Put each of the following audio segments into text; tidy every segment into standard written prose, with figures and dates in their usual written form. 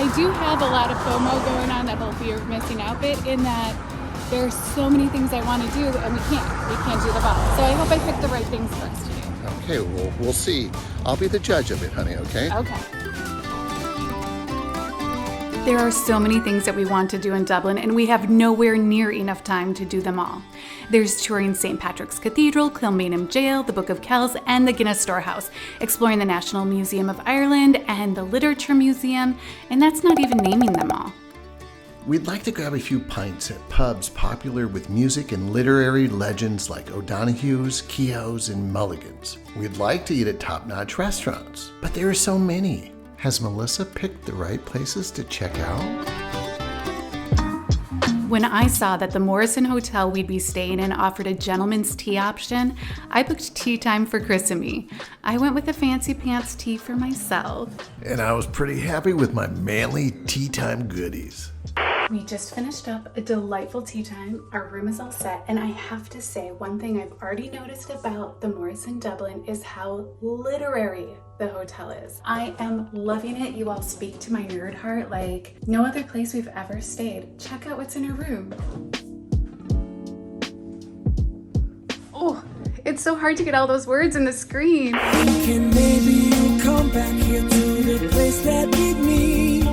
I do have a lot of FOMO going on, that whole fear of missing out bit, in that there are so many things I want to do and we can't do them all. So I hope I pick the right things for us to do. Okay, well, we'll see. I'll be the judge of it, honey, okay? Okay. There are so many things that we want to do in Dublin, and we have nowhere near enough time to do them all. There's touring St. Patrick's Cathedral, Kilmainham Gaol, the Book of Kells, and the Guinness Storehouse, exploring the National Museum of Ireland and the Literature Museum, and that's not even naming them all. We'd like to grab a few pints at pubs popular with music and literary legends like O'Donoghue's, Keogh's, and Mulligan's. We'd like to eat at top-notch restaurants, but there are so many. Has Melissa picked the right places to check out? When I saw that the Morrison Hotel we'd be staying in offered a gentleman's tea option, I booked tea time for Chris and me. I went with a fancy pants tea for myself. And I was pretty happy with my manly tea time goodies. We just finished up a delightful tea time. Our room is all set, and I have to say, one thing I've already noticed about the Morrison Dublin is how literary the hotel is. I am loving it. You all speak to my nerd heart like no other place we've ever stayed. Check out what's in her room. Oh, it's so hard to get all those words in the screen. Maybe you'll come back here to the place that we meet.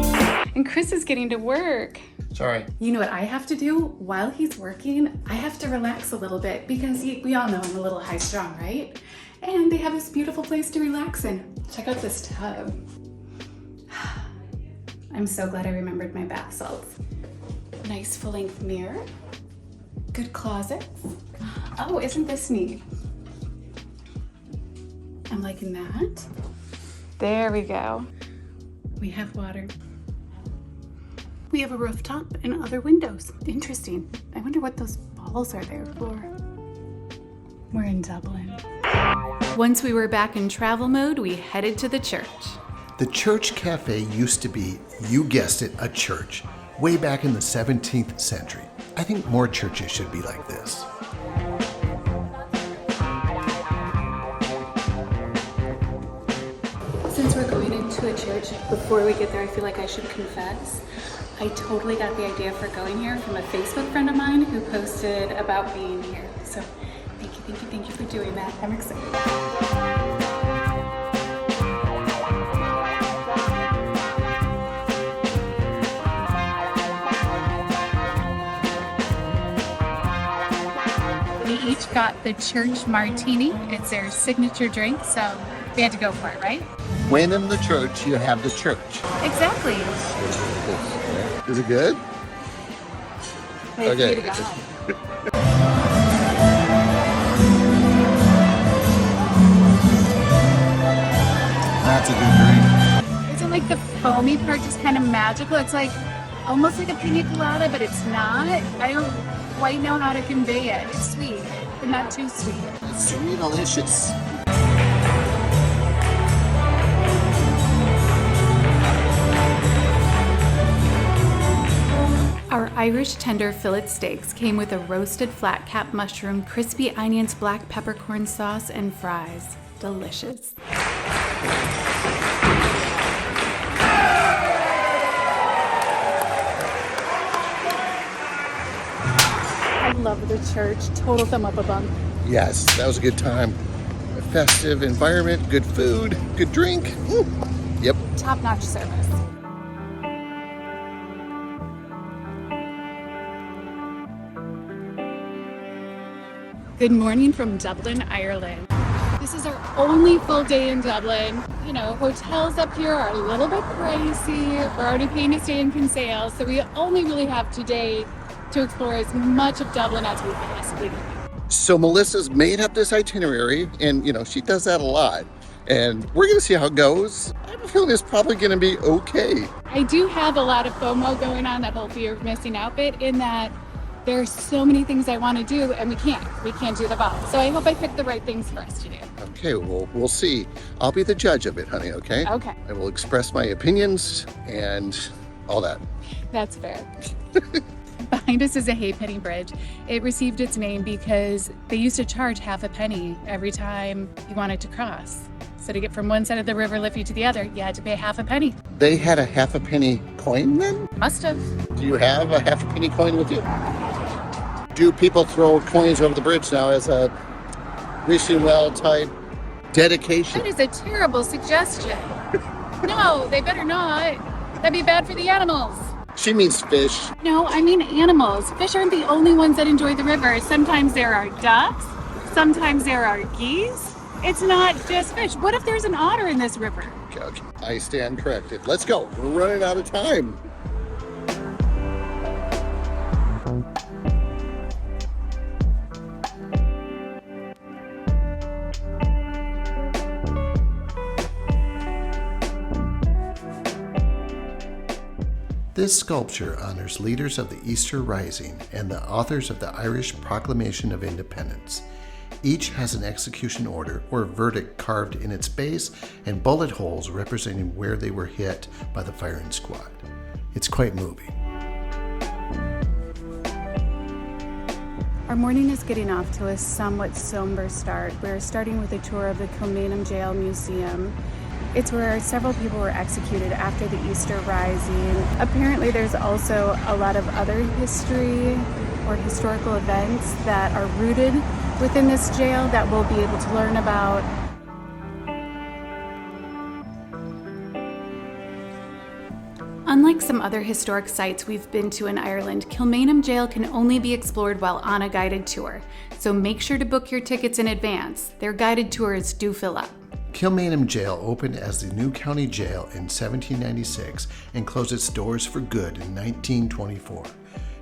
And Chris is getting to work. Sorry. You know what I have to do while he's working? I have to relax a little bit because we all know I'm a little high strung, right? And they have this beautiful place to relax in. Check out this tub. I'm so glad I remembered my bath salts. Nice full-length mirror. Good closets. Oh, isn't this neat? I'm liking that. There we go. We have water. We have a rooftop and other windows. Interesting. I wonder what those balls are there for. We're in Dublin. Once we were back in travel mode, we headed to the church. The Church Cafe used to be, you guessed it, a church, way back in the 17th century. I think more churches should be like this. Since we're going into a church, before we get there, I feel like I should confess. I totally got the idea for going here from a Facebook friend of mine who posted about being here. So thank you for doing that. I'm excited. We each got the church martini. It's their signature drink, so we had to go for it, right? When in the church, you have the church. Exactly. Is it good? Praise Okay. be to God. That's a good drink. Isn't like the foamy part just kind of magical? It's like almost like a pina colada, but it's not. I don't quite know how to convey it. It's sweet, but not too sweet. It's sweet, delicious. Our Irish tender fillet steaks came with a roasted flat cap mushroom, crispy onions, black peppercorn sauce, and fries. Delicious. I love the church. Total thumb up a bump. Yes, that was a good time. A festive environment, good food, good drink. Woo. Yep. Top-notch service. Good morning from Dublin, Ireland. This is our only full day in Dublin. You know, hotels up here are a little bit pricey. We're already paying to stay in Kinsale, so we only really have today to explore as much of Dublin as we possibly can. So Melissa's made up this itinerary, and she does that a lot. And we're gonna see how it goes. I have a feeling it's probably gonna be okay. I do have a lot of FOMO going on, that whole fear of missing out bit, in that there are so many things I want to do and we can't do them all. So I hope I pick the right things for us to do. Okay, well, we'll see. I'll be the judge of it, honey, okay? Okay. I will express my opinions and all that. That's fair. Behind us is a halfpenny bridge. It received its name because they used to charge half a penny every time you wanted to cross. So to get from one side of the river Liffey to the other, you had to pay half a penny. They had a half a penny coin then? Must have. Do you have a half a penny coin with you? Do people throw coins over the bridge now as a wishing well type dedication? That is a terrible suggestion. No, they better not. That'd be bad for the animals. She means fish. No, I mean animals. Fish aren't the only ones that enjoy the river. Sometimes there are ducks. Sometimes there are geese. It's not just fish. What if there's an otter in this river? Okay. I stand corrected. Let's go. We're running out of time. This sculpture honors leaders of the Easter Rising and the authors of the Irish Proclamation of Independence. Each has an execution order or verdict carved in its base and bullet holes representing where they were hit by the firing squad. It's quite moving. Our morning is getting off to a somewhat somber start. We're starting with a tour of the Kilmainham Gaol Museum. It's where several people were executed after the Easter Rising. Apparently there's also a lot of other history or historical events that are rooted within this jail that we'll be able to learn about. Unlike some other historic sites we've been to in Ireland, Kilmainham Gaol can only be explored while on a guided tour. So make sure to book your tickets in advance. Their guided tours do fill up. Kilmainham Gaol opened as the new county jail in 1796 and closed its doors for good in 1924.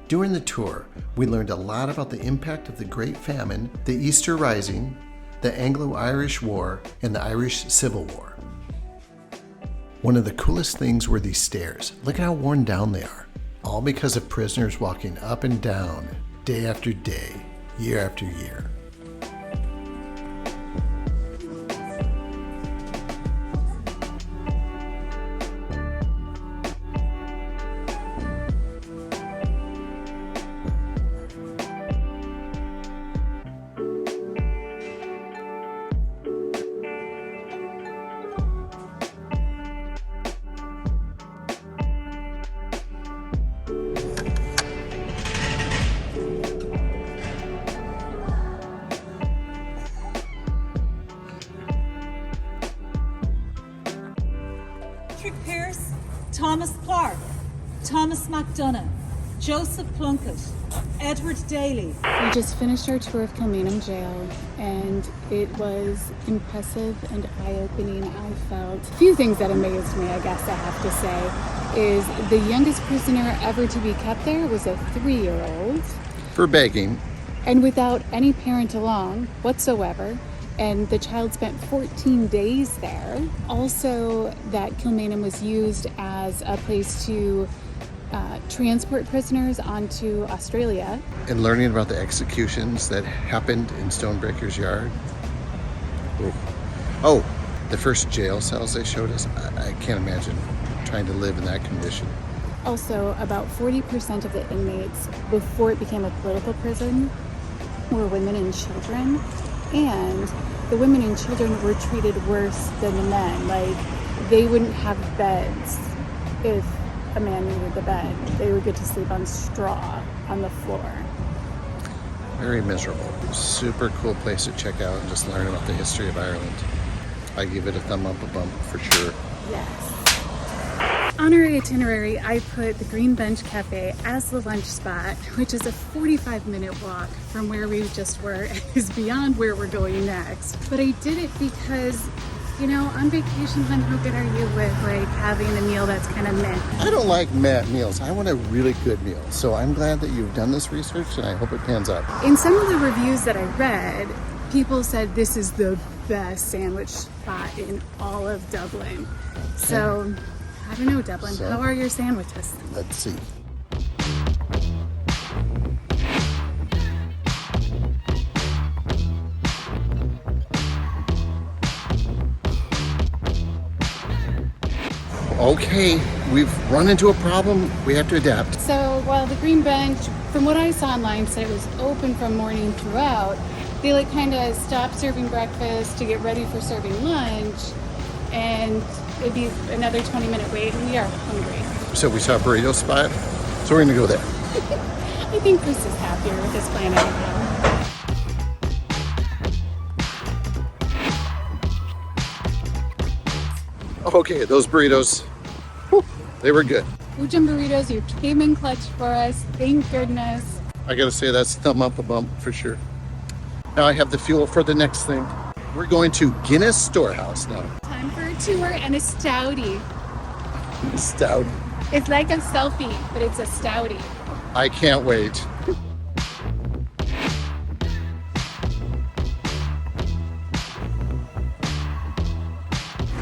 During the tour, we learned a lot about the impact of the Great Famine, the Easter Rising, the Anglo-Irish War, and the Irish Civil War. One of the coolest things were these stairs. Look at how worn down they are. All because of prisoners walking up and down, day after day, year after year. Pierce, Thomas Clark, Thomas MacDonough, Joseph Plunkett, Edward Daly. We just finished our tour of Kilmainham Gaol and it was impressive and eye-opening. I felt a few things that amazed me, I guess I have to say, is the youngest prisoner ever to be kept there was a 3-year-old. For begging. And without any parent along whatsoever. And the child spent 14 days there. Also, that Kilmainham was used as a place to transport prisoners onto Australia. And learning about the executions that happened in Stonebreaker's Yard. Ooh. Oh, the first jail cells they showed us. I can't imagine trying to live in that condition. Also, about 40% of the inmates, before it became a political prison, were women and children. And the women and children were treated worse than the men. Like, they wouldn't have beds if a man needed the bed. They would get to sleep on straw on the floor. Very miserable. Super cool place to check out and just learn about the history of Ireland. I give it a thumb up, a bump for sure. Yes. On our itinerary, I put the Green Bench Cafe as the lunch spot, which is a 45-minute walk from where we just were and is beyond where we're going next. But I did it because, you know, on vacation, hon, how good are you with like having a meal that's kind of meh? I don't like meh meals. I want a really good meal. So I'm glad that you've done this research and I hope it pans out. In some of the reviews that I read, people said this is the best sandwich spot in all of Dublin. So, I don't know, Dublin. So, how are your sandwiches? Let's see. Okay, we've run into a problem. We have to adapt. So while the Green Bench, from what I saw online, said it was open from morning throughout, they like kind of stopped serving breakfast to get ready for serving lunch, and it'd be another 20-minute wait, and we are hungry. So we saw a burrito spot, so we're gonna go there. I think Chris is happier with his plan anyhow. Okay, those burritos, whew, they were good. Ujum burritos, you came in clutch for us. Thank goodness. I gotta say, that's thumb up a bump for sure. Now I have the fuel for the next thing. We're going to Guinness Storehouse now. Time for a tour and a stoutie. Stout. It's like a selfie, but it's a stoutie. I can't wait.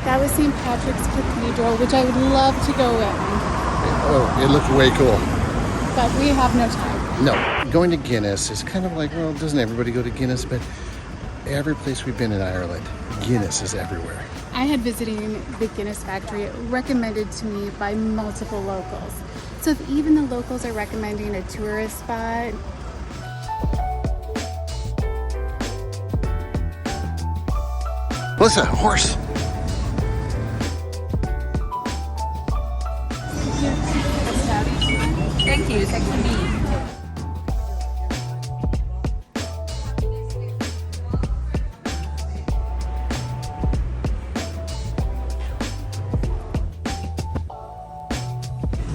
That was St. Patrick's Cathedral, which I would love to go in, Oh, it looked way cool. but we have no time. No, going to Guinness is kind of like, well, doesn't everybody go to Guinness? But every place we've been in Ireland, Guinness is everywhere. I had visiting the Guinness factory recommended to me by multiple locals. So if even the locals are recommending a tourist spot, Melissa, horse. Thank you, section B.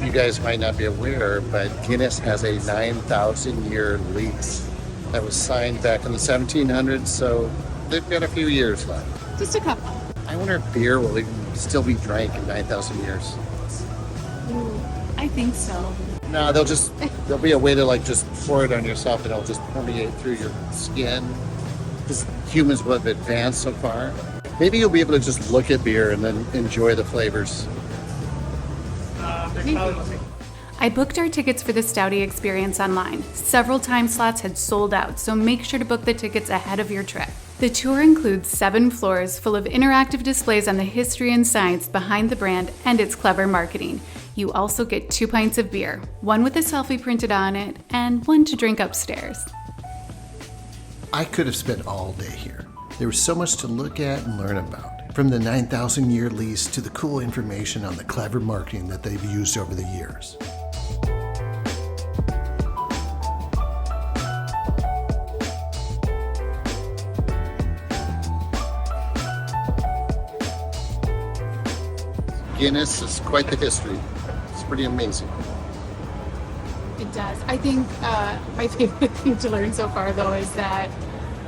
You guys might not be aware, but Guinness has a 9,000-year lease that was signed back in the 1700s, so they've got a few years left. just a couple. I wonder if beer will even still be drank in 9,000 years. I think so. No, there'll be a way to like just pour it on yourself and it'll just permeate through your skin. Because humans will have advanced so far. Maybe you'll be able to just look at beer and then enjoy the flavors. I booked our tickets for the Stoutie experience online. Several time slots had sold out, so make sure to book the tickets ahead of your trip. The tour includes 7 floors full of interactive displays on the history and science behind the brand and its clever marketing. You also get 2 pints of beer, one with a selfie printed on it, and one to drink upstairs. I could have spent all day here. There was so much to look at and learn about. From the 9,000-year lease to the cool information on the clever marketing that they've used over the years. Guinness is quite the history. It's pretty amazing. It does. I think my favorite thing to learn so far, though, is that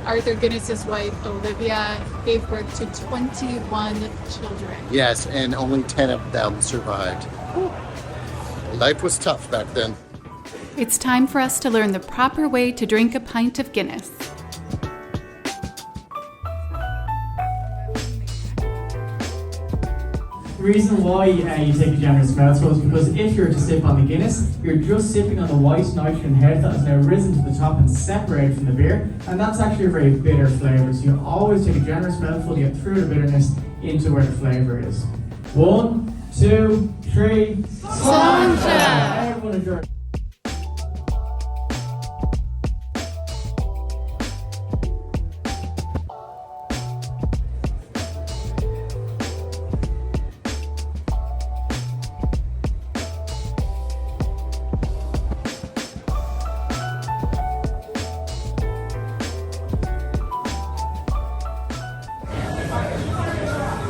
Arthur Guinness's wife, Olivia, gave birth to 21 children. Yes, and only 10 of them survived. Life was tough back then. It's time for us to learn the proper way to drink a pint of Guinness. The reason why you take a generous mouthful is because if you were to sip on the Guinness, you're just sipping on the white nitrogen head that has now risen to the top and separated from the beer, and that's actually a very bitter flavour. So you always take a generous mouthful to get through the bitterness into where the flavour is. 1, 2, 3. Sláinte! Everyone enjoy.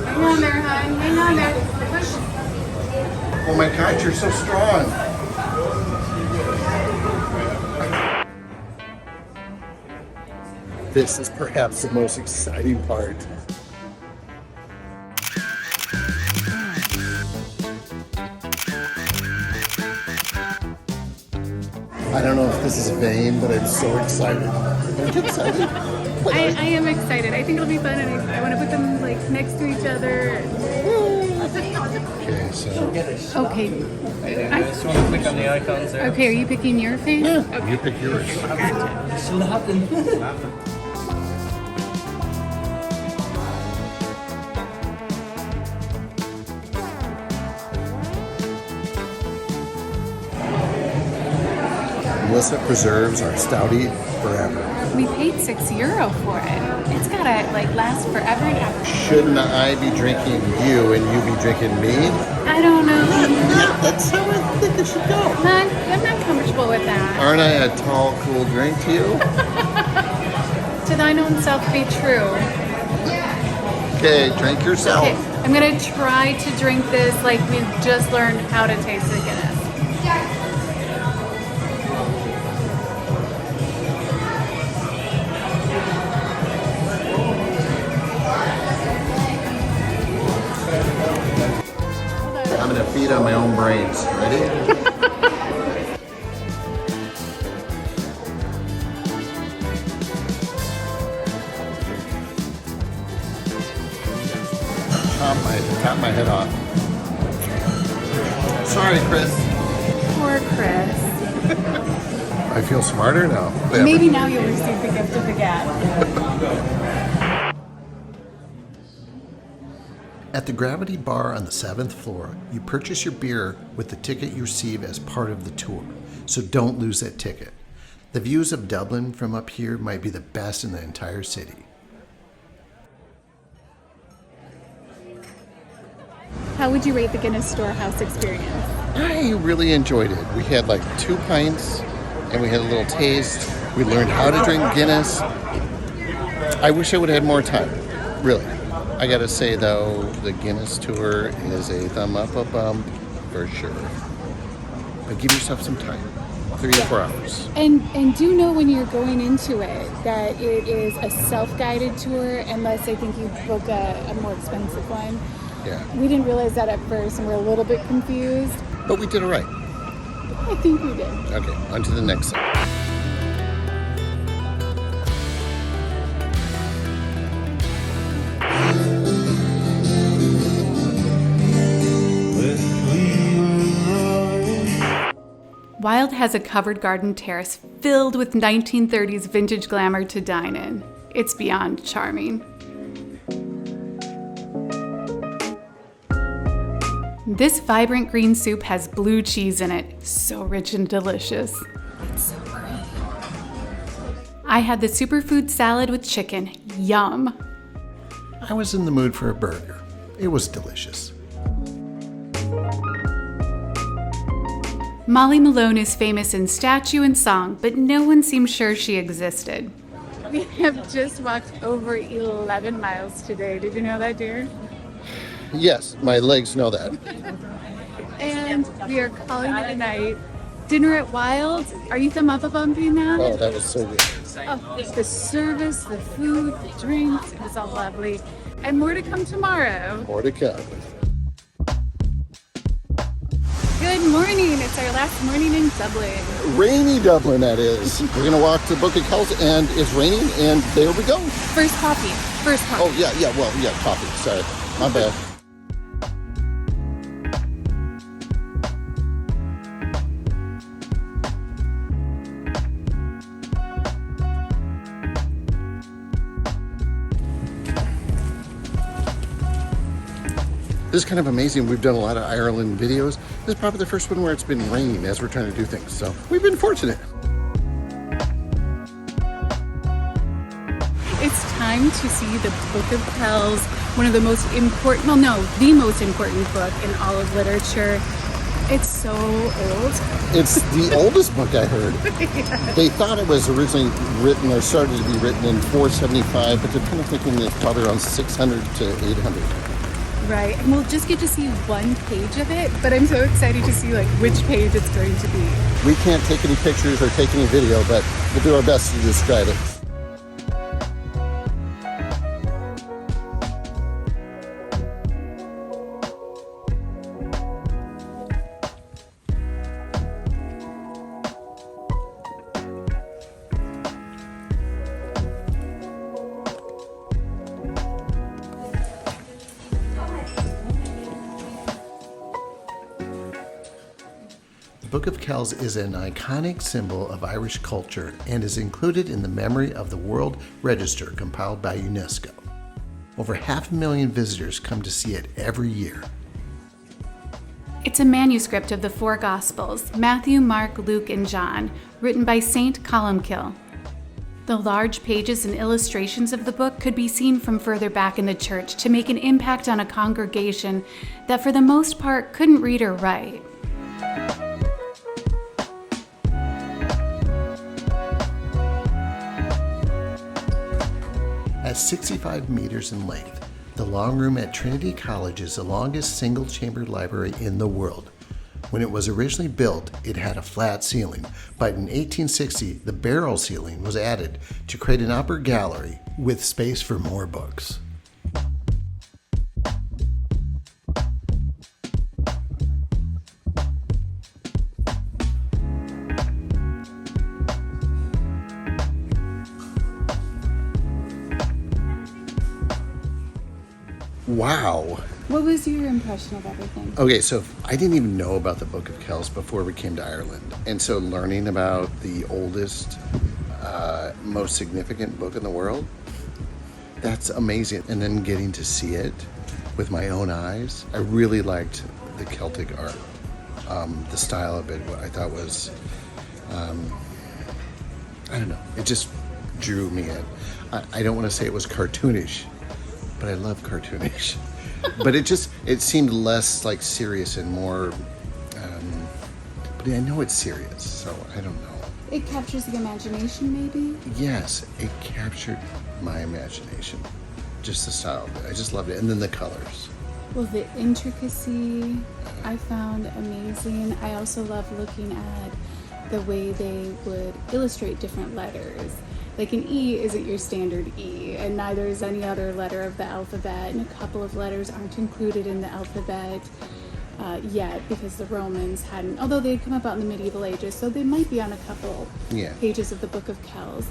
Hang on there, hon. Hang on there. Push. Oh my God, you're so strong. This is perhaps the most exciting part. I don't know if this is vain, but I'm so excited. Are you excited? I am excited. I think it'll be fun, and I want to put them like next to each other. Okay, so Okay. Just want to click on the icons there. Okay, are you picking your face? yeah, you pick yours. Melissa preserves our stouty forever. We paid €6 for it. It's gotta last forever and ever. Shouldn't I be drinking you and you be drinking me? I don't know. Yeah, that's how I think it should go. I'm not comfortable with that. Aren't I a tall, cool drink to you? To thine own self be true. Okay, drink yourself. Okay, I'm gonna try to drink this like we've just learned how to taste the Guinness. I'm gonna feed on my own brains. Ready? Top my head off. Sorry, Chris. Poor Chris. I feel smarter now. Maybe now you'll receive the gift of the gab. At the Gravity Bar on the 7th floor, you purchase your beer with the ticket you receive as part of the tour, so don't lose that ticket. The views of Dublin from up here might be the best in the entire city. How would you rate the Guinness Storehouse experience? I really enjoyed it. We had 2 pints and we had a little taste. We learned how to drink Guinness. I wish I would have had more time, really. I gotta say though, the Guinness tour is a thumb up a bump for sure. But give yourself some time, 3 to 4 hours. And do know when you're going into it that it is a self-guided tour, unless I think you book a more expensive one. Yeah. We didn't realize that at first and we're a little bit confused. But we did it right. I think we did. Okay, on to the next side. Wilde has a covered garden terrace filled with 1930s vintage glamour to dine in. It's beyond charming. This vibrant green soup has blue cheese in it, so rich and delicious. It's so green. I had the superfood salad with chicken. Yum. I was in the mood for a burger. It was delicious. Molly Malone is famous in statue and song, but no one seems sure she existed. We have just walked over 11 miles today. Did you know that, dear? Yes, my legs know that. And we are calling it a night. Dinner at Wilde. Are you thumb up a bumping that? Oh, that was so good. Oh, the service, the food, the drinks, it was all lovely. And more to come tomorrow. More to come. Good morning. It's our last morning in Dublin. Rainy Dublin, that is. We're going to walk to Book of Kells, and it's raining, and there we go. First coffee. Oh, yeah, coffee. Sorry. My bad. This is kind of amazing. We've done a lot of Ireland videos. This is probably the first one where it's been raining as we're trying to do things. So we've been fortunate. It's time to see the Book of Kells, one of the most important, well, no, the most important book in all of literature. It's so old. It's the oldest book I heard. Yeah. They thought it was originally written or started to be written in 475, but they're kind of thinking it's probably around 600 to 800. Right, and we'll just get to see one page of it, but I'm so excited to see which page it's going to be. We can't take any pictures or take any video, but we'll do our best to describe it. The Book of Kells is an iconic symbol of Irish culture and is included in the Memory of the World Register compiled by UNESCO. Over 500,000 visitors come to see it every year. It's a manuscript of the four Gospels, Matthew, Mark, Luke, and John, written by Saint Columcille. The large pages and illustrations of the book could be seen from further back in the church to make an impact on a congregation that for the most part couldn't read or write. At 65 meters in length, the long room at Trinity College is the longest single-chambered library in the world. When it was originally built, it had a flat ceiling, but in 1860, the barrel ceiling was added to create an upper gallery with space for more books. Wow. What was your impression of everything? Okay, so I didn't even know about the Book of Kells before we came to Ireland. And so learning about the oldest, most significant book in the world, that's amazing. And then getting to see it with my own eyes, I really liked the Celtic art. The style of it, what I thought was, I don't know, it just drew me in. I don't want to say it was cartoonish, but I love cartoonish. But it seemed less like serious and more, but I know it's serious, so I don't know. It captures the imagination, maybe? Yes, it captured my imagination. Just the style of it. I just loved it. And then the colors. Well, the intricacy I found amazing. I also love looking at the way they would illustrate different letters. Like an E isn't your standard E, and neither is any other letter of the alphabet, and a couple of letters aren't included in the alphabet yet because the Romans hadn't, although they had come about in the medieval ages, so they might be on a couple pages of the Book of Kells.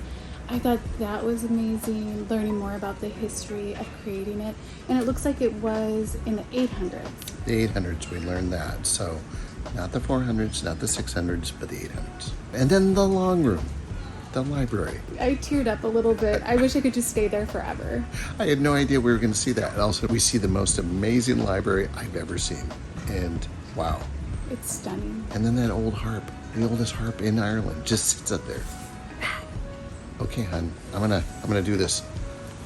I thought that was amazing, learning more about the history of creating it, and it looks like it was in the 800s. The 800s, we learned that, so not the 400s, not the 600s, but the 800s. And then the long room. The library. I teared up a little bit. I wish I could just stay there forever. I had no idea we were going to see that. And also, we see the most amazing library I've ever seen. And wow. It's stunning. And then that old harp, the oldest harp in Ireland, just sits up there. Okay, hon, I'm gonna do this.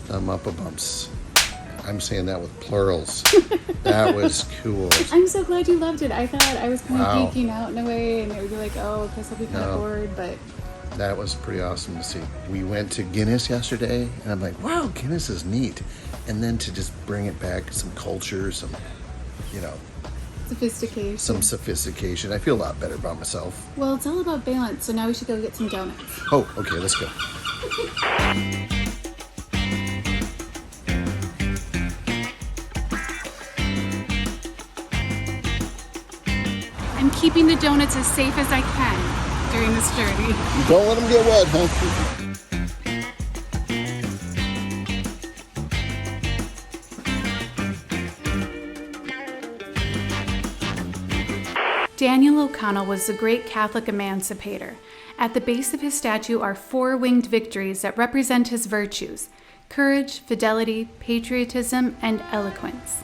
Thumb up a bumps. I'm saying that with plurals. That was cool. I'm so glad you loved it. I thought I was kind of geeking out in a way, and it would be like, oh, Chris will be kind of bored, but that was pretty awesome to see. We went to Guinness yesterday, and I'm like, wow, Guinness is neat. And then to just bring it back, some culture, some, sophistication. Some sophistication. I feel a lot better about myself. Well, it's all about balance, so now we should go get some donuts. Oh, okay, let's go. I'm keeping the donuts as safe as I can during this journey. Don't let them get wet, huh? Daniel O'Connell was the great Catholic emancipator. At the base of his statue are 4 winged victories that represent his virtues: courage, fidelity, patriotism, and eloquence.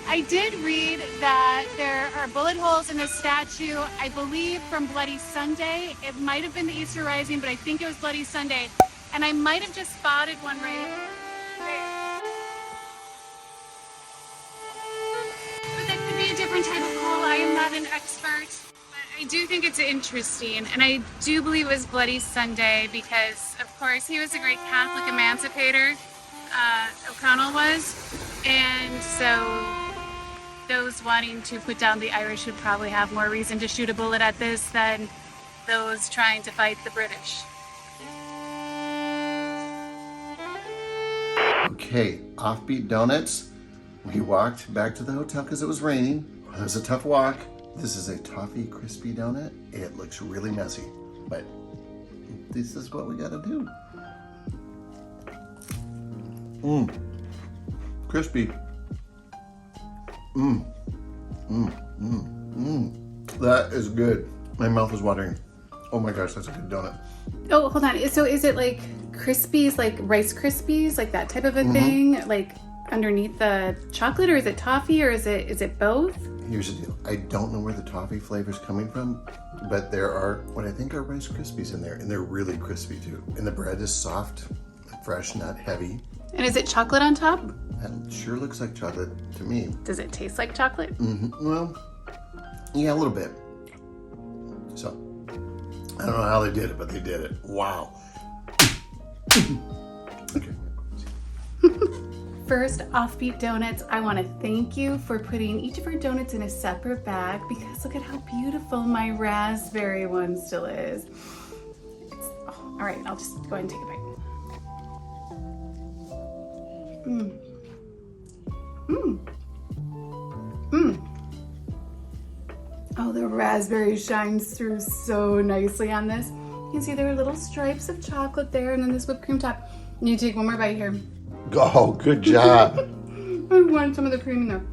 I did read that there are bullet holes in the statue, I believe from Bloody Sunday. It might have been the Easter Rising, but I think it was Bloody Sunday. And I might have just spotted one right. But that could be a different type of hole. I am not an expert. But I do think it's interesting. And I do believe it was Bloody Sunday because, of course, he was a great Catholic emancipator. O'Connell was. And so those wanting to put down the Irish would probably have more reason to shoot a bullet at this than those trying to fight the British. Okay, offbeat donuts. We walked back to the hotel because it was raining. It was a tough walk. This is a toffee crispy donut. It looks really messy, but this is what we gotta do. Crispy. That is good. My mouth is watering. Oh my gosh, that's a good donut. Oh, hold on. So is it like Krispies, like Rice Krispies, like that type of a thing? Like underneath the chocolate, or is it toffee, or is it both? Here's the deal. I don't know where the toffee flavor's coming from, but there are what I think are Rice Krispies in there, and they're really crispy too. And the bread is soft, fresh, not heavy. And is it chocolate on top? That sure looks like chocolate to me. Does it taste like chocolate? Well, yeah, a little bit. So, I don't know how they did it, but they did it. Wow. Okay. First, Offbeat Donuts, I want to thank you for putting each of our donuts in a separate bag because look at how beautiful my raspberry one still is. All right, I'll just go ahead and take a bite. Oh, the raspberry shines through so nicely on this. You can see there are little stripes of chocolate there and then this whipped cream top. You need to take one more bite here. Oh, good job. I want some of the cream in there.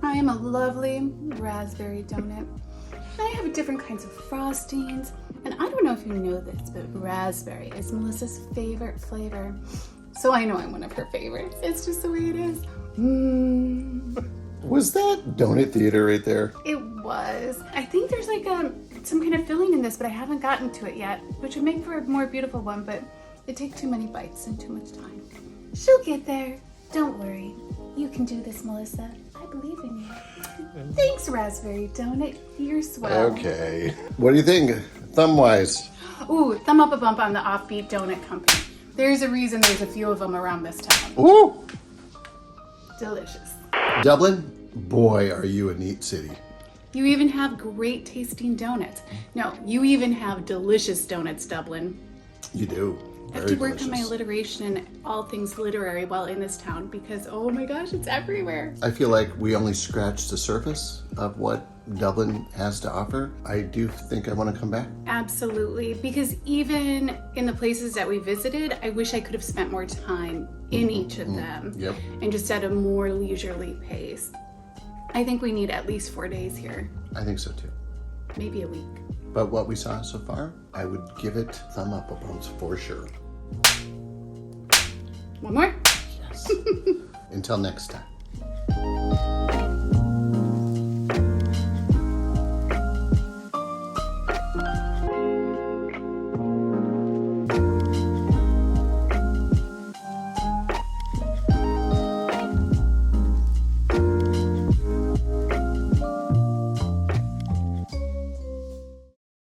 I am a lovely raspberry donut. I have different kinds of frostings, and I don't know if you know this, but raspberry is Melissa's favorite flavor. So I know I'm one of her favorites. It's just the way it is. Was that donut theater right there? It was. I think there's like some kind of filling in this, but I haven't gotten to it yet, which would make for a more beautiful one, but it takes too many bites and too much time. She'll get there. Don't worry. You can do this, Melissa. I believe in you. Thanks, Raspberry Donut. You're swell. Okay. What do you think, thumb-wise? Ooh, thumb up a bump on the Offbeat Donut Company. There's a reason there's a few of them around this town. Ooh! Delicious. Dublin, boy, are you a neat city. You even have great tasting donuts. No, you even have delicious donuts, Dublin. You do. I have to work on my alliteration and all things literary while in this town because, oh my gosh, it's everywhere. I feel like we only scratched the surface of what Dublin has to offer. I do think I want to come back. Absolutely, because even in the places that we visited, I wish I could have spent more time in each of them and just at a more leisurely pace. I think we need at least 4 days here. I think so too. Maybe a week. But what we saw so far, I would give it thumb up a bumps for sure. One more? Yes. Until next time.